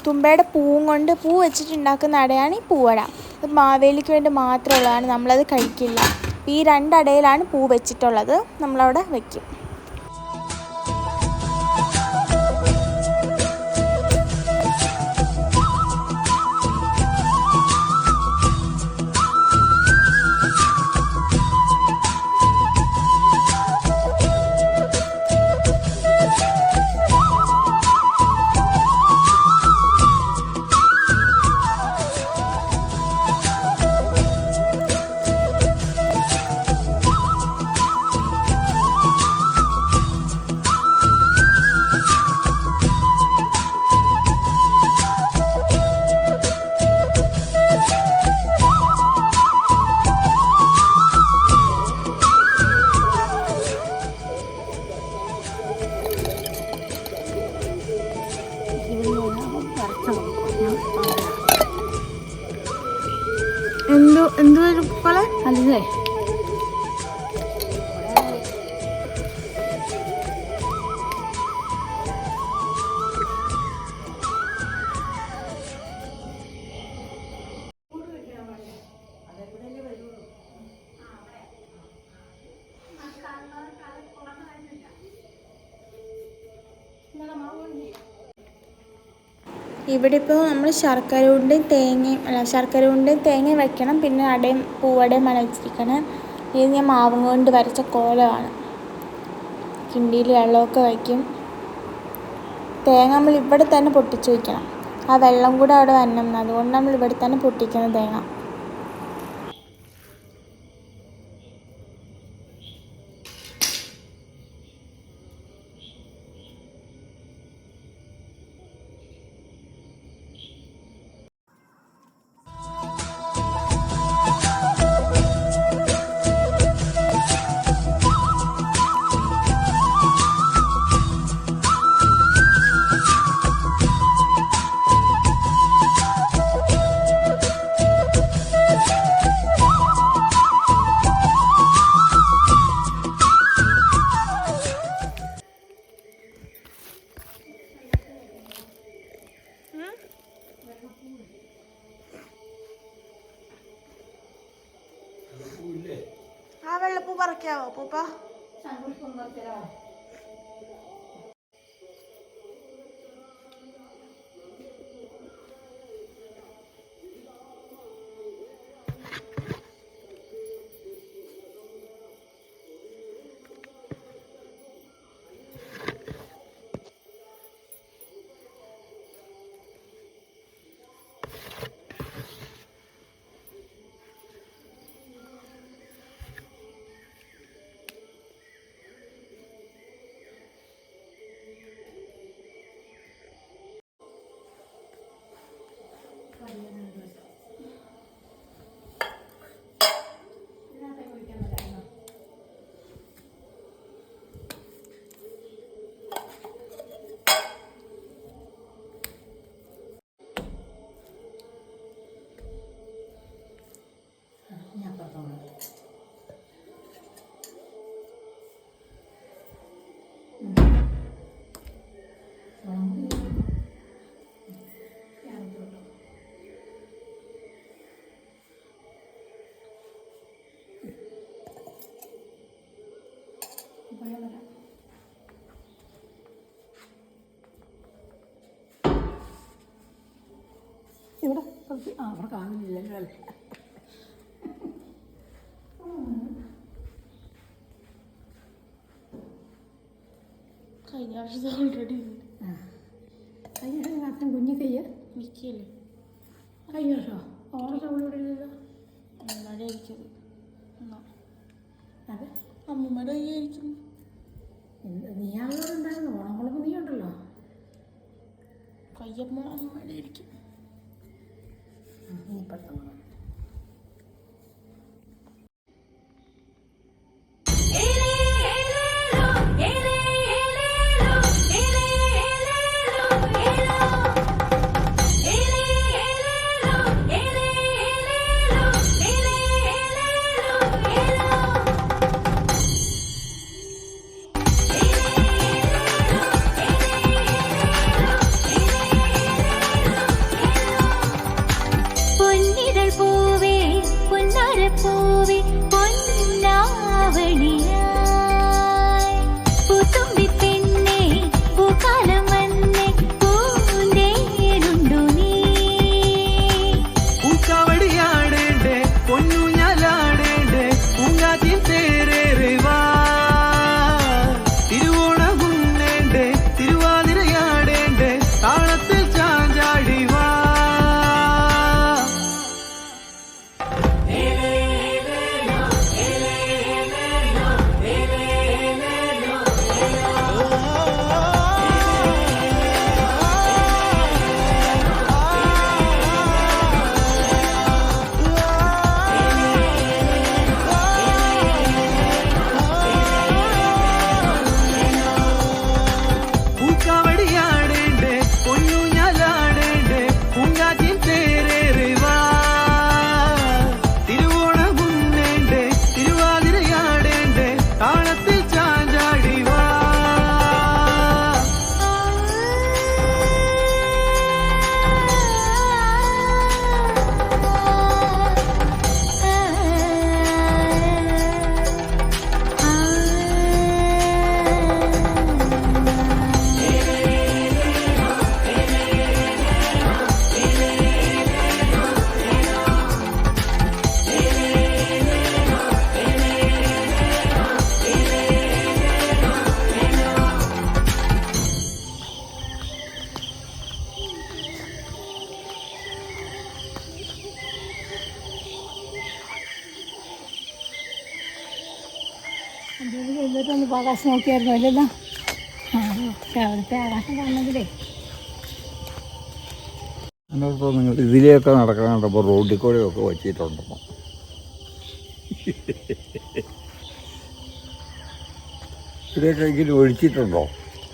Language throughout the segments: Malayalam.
തുമ്പയുടെ പൂവും കൊണ്ട് പൂ വെച്ചിട്ടുണ്ടാക്കുന്ന അടയാണ് ഈ പൂവട. അത് മാവേലിക്ക് വേണ്ടി മാത്രമുള്ളതാണ്, നമ്മളത് കഴിക്കില്ല. ഈ 2 അടയിലാണ് പൂ വെച്ചിട്ടുള്ളത്, നമ്മളവിടെ വയ്ക്കും. എന്തുപോലെ അല്ലേ ഇവിടെ ഇപ്പോൾ നമ്മൾ ശർക്കര ഉണ്ടയും തേങ്ങയും വയ്ക്കണം. പിന്നെ അടയും പൂവടയുമാണ് വെച്ചിരിക്കണം. ഇത് ഞാൻ മാവും കൊണ്ട് വരച്ച കോലമാണ്. കിണ്ടിയിൽ വെള്ളമൊക്കെ വയ്ക്കും. തേങ്ങ നമ്മൾ ഇവിടെ തന്നെ പൊട്ടിച്ച് വയ്ക്കണം. ആ വെള്ളം കൂടെ അവിടെ വരണം, അതുകൊണ്ട് നമ്മൾ ഇവിടെ തന്നെ പൊട്ടിക്കണം തേങ്ങ. ആ വെള്ളപ്പൂ പറിക്കാവോ പൂപ്പ? ഇവിടെ അവിടെ കാണുന്നില്ലല്ലോ അല്ലേ? കഴിഞ്ഞ വർഷം ഓൾറെഡി കഴിഞ്ഞ വർഷം കുഞ്ഞു കയ്യ നിൽക്കില്ലേ? കഴിഞ്ഞ വർഷമോ? ഓണത്തെ ഇവിടെ ഇല്ലല്ലോ. അമ്മയുടെ ആയിരിക്കും. അതെ, അമ്മൂമ്മയുടെ കയ്യായിരിക്കും. നീയാണല്ലോ ഉണ്ടായിരുന്നു. ഓണക്കുളപ്പ് നീ ഉണ്ടല്ലോ. കയ്യമ്മ അമ്മയുടെ ആയിരിക്കും. നീ പെട്ടെന്ന് പൂത്തുമ്പി പെണ്ണേ പൂക്കാലം വന്നേ പൂന്തേനുണ്ടു നീ പൂക്കാവടിയാടേണ്ടേ പൊന്നൂഞ്ഞാലാടേണ്ടേ പൂങ്കാറ്റിൻ തേരേറിവാ തിരുവോണമുണ്ണേണ്ടേ തിരുവാതിരയാടേണ്ടേ താളത്തിൽ ചാഞ്ചാടിവാ പൂക്കാവടിയാടേണ്ടേ പൊന്നൂഞ്ഞാലാടേണ്ടേ പൂങ്കാറ്റിൻ തേരേറിവാ തിരുവോണമുണ്ണേണ്ടേ തിരുവാതിരയാടേണ്ടേ താളത്തിൽ ചാഞ്ചാടിവാ എന്നിട്ടൊന്ന് ആകാശം നോക്കിയായിരുന്നു അല്ലല്ലോ. രാവിലത്തെ ആകാശം കാണണമെങ്കിലേ അതിനകത്ത് നിങ്ങൾ ഇതിലെയൊക്കെ നടക്കാൻ കണ്ടപ്പോൾ റോഡിൽ കൂടെയൊക്കെ വച്ചിട്ടുണ്ടോ? ഇതിലേക്ക് എങ്കിലും ഒഴിച്ചിട്ടുണ്ടോ?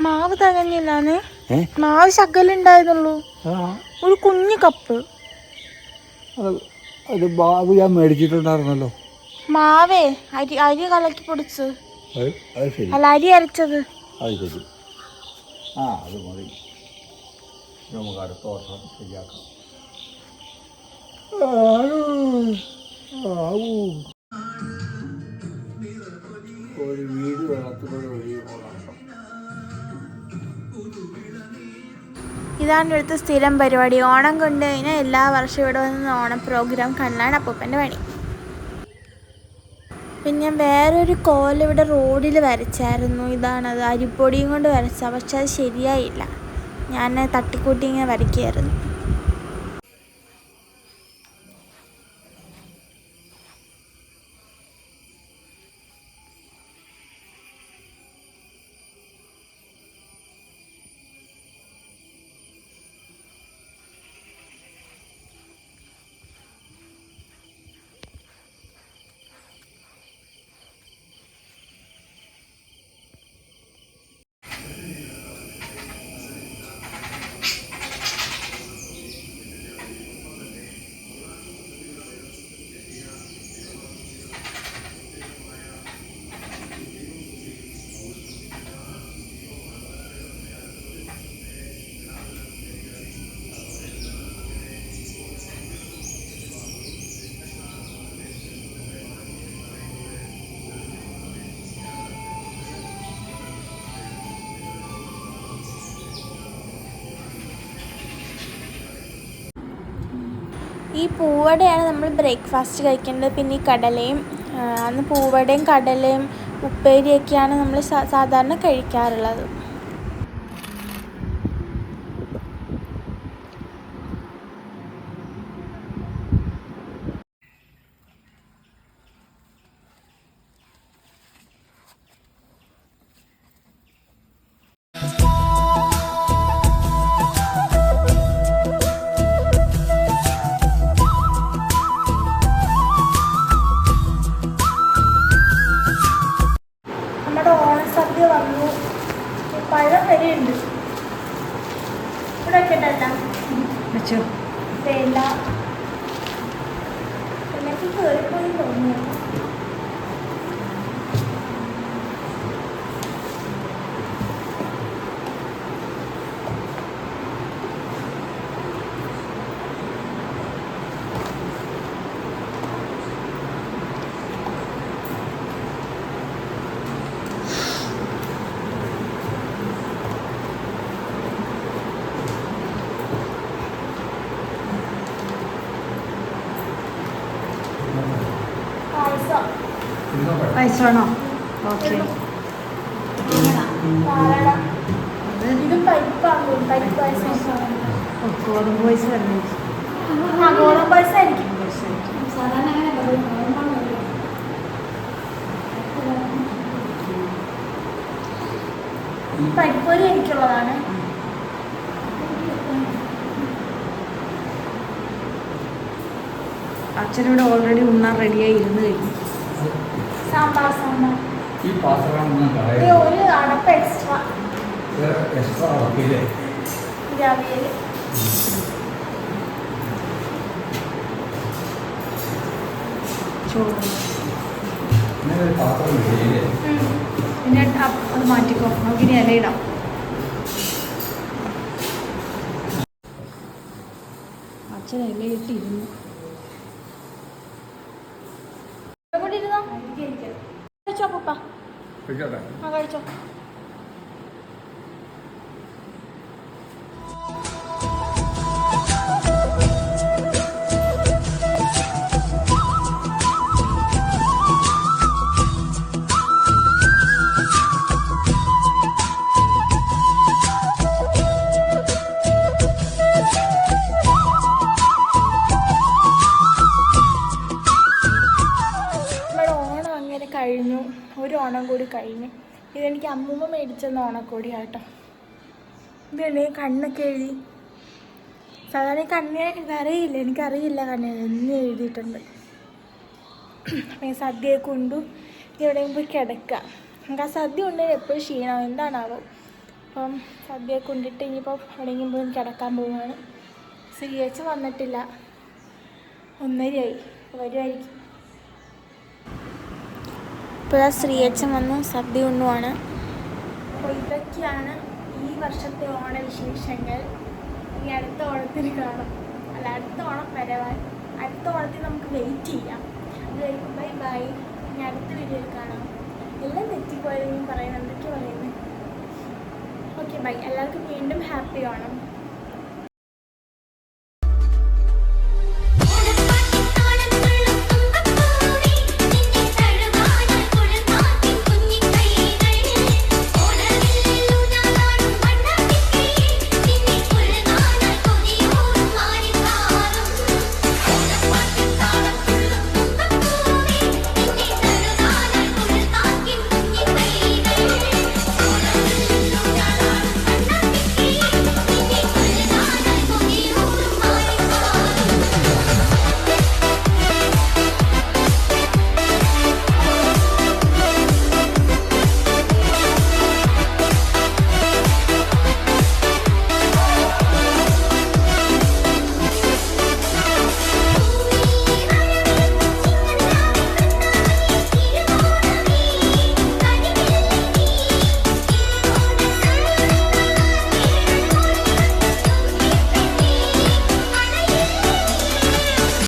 മാവ് തികഞ്ഞില്ലാന്ന്. മാവ് ശകലുണ്ടായിരുന്നുള്ളൂ, ഒരു കുഞ്ഞു കപ്പ്. അത് ബാബു ഞാൻ മേടിച്ചിട്ടുണ്ടായിരുന്നല്ലോ. മാവേ അരി കലക്കി പൊടിച്ച്. അത് ശരി, അല്ല, അരി അരച്ചത്. അത് ശരി. അത് മതി, നമുക്ക് അടുത്ത വർഷം ശരിയാക്കാം. ഒരു വീട് വെള്ളത്തിലൂടെ ഒഴുകി പോകണം. ഇതാണ് ഇവിടുത്തെ സ്ഥിരം പരിപാടി. ഓണം കൊണ്ട് കഴിഞ്ഞാൽ എല്ലാ വർഷവും ഇവിടെ വന്ന് ഓണം പ്രോഗ്രാം കാണാനാണ് അപ്പൂപ്പൻ്റെ പണി. പിന്നെ വേറൊരു കോലം ഇവിടെ റോഡിൽ വരച്ചായിരുന്നു. ഇതാണത്, അരിപ്പൊടിയും കൊണ്ട് വരച്ച. പക്ഷെ അത് ശരിയായില്ല. ഞാൻ തട്ടിക്കൂട്ടി ഇങ്ങനെ വരയ്ക്കുകയായിരുന്നു. ഈ പൂവടയാണ് നമ്മൾ ബ്രേക്ക്ഫാസ്റ്റ് കഴിക്കേണ്ടത്. പിന്നെ ഈ കടലയും, അന്ന് പൂവടയും കടലയും ഉപ്പേരിയൊക്കെയാണ് നമ്മൾ സാധാരണ കഴിക്കാറുള്ളത്. നമ്മുടെ ഓണസദ്യ വന്നു. പഴം വരെയുണ്ട് ഇവിടെ. വെക്കട്ടല്ല വെച്ചോ. വേണ്ട, എനിക്ക് കയറിപ്പോയി തോന്നുന്നു. പായസമാണോ? ഓക്കെ. ഇത് പരിപ്പാണ്, പരിപ്പ് പായസം. ഗോതമ്പ് പായസം അല്ലേ? ഗോതമ്പ് പായസം ആയിരിക്കും. പരിപ്പൊരി എനിക്കുള്ളതാണ്. അച്ഛനിവിടെ ഓൾറെഡി ഉണ്ണാൻ റെഡിയായി ഇരുന്ന് കഴിഞ്ഞു. സാമ്പാർ സാമ്പാർ ഈ പാത്രം ഒരു അടപ്പ് എക്സ്ട്രാ അവിയൽ. ചോറ് പാത്രം പിന്നെ അത് മാറ്റിക്കോ, നമുക്കിനി ഇലയിടാം. അച്ഛൻ ഇലയിട്ടിരുന്നു. കഴിച്ചോ പപ്പ? കഴിച്ചോ. കഴിഞ്ഞു, ഒരു ഓണം കൂടി കഴിഞ്ഞു. ഇതെനിക്ക് അമ്മൂമ്മ മേടിച്ചെന്ന ഓണക്കോടിയാട്ടോ. ഇതല്ലേ കണ്ണൊക്കെ എഴുതി. സാധാരണ കണ്ണ് വരയില്ല, എനിക്കറിയില്ല കണ്ണ് എന്ന് എഴുതിയിട്ടുണ്ട്. സദ്യയൊക്കെ ഉണ്ടു എവിടെയും പോയി കിടക്കുക. നമുക്ക് ആ സദ്യ ഉണ്ടെങ്കിൽ എപ്പോഴും ക്ഷീണം എന്താണാവോ. അപ്പം സദ്യയൊക്കെ ഉണ്ടിട്ട് ഇനിയിപ്പോൾ എവിടെയെങ്കിലും പോയി കിടക്കാൻ പോവുകയാണ്. ശ്രീയച്ഛൻ വന്നിട്ടില്ല, 1:30 വരുമായിരിക്കും. ഇപ്പോൾ ശ്രീയച്ഛൻ വന്നു, സദ്യ ഉണ്ണുവാണ്. അപ്പോൾ ഇതൊക്കെയാണ് ഈ വർഷത്തെ ഓണവിശേഷങ്ങൾ. ഇനി അടുത്ത ഓണത്തിന് കാണാം. അല്ല, അടുത്ത ഓണം വരവാൻ, അടുത്ത ഓണത്തിന് നമുക്ക് വെയിറ്റ് ചെയ്യാം. അത് കഴിക്കും. Bye bye. ഇനി അടുത്ത വീഡിയോയിൽ കാണാം. എല്ലാം തെറ്റിപ്പോയതെങ്കിലും പറയുന്നത്, എന്തൊക്കെയാണ് പറയുന്നത്. Okay bye. എല്ലാവർക്കും വീണ്ടും ഹാപ്പി ഓണം.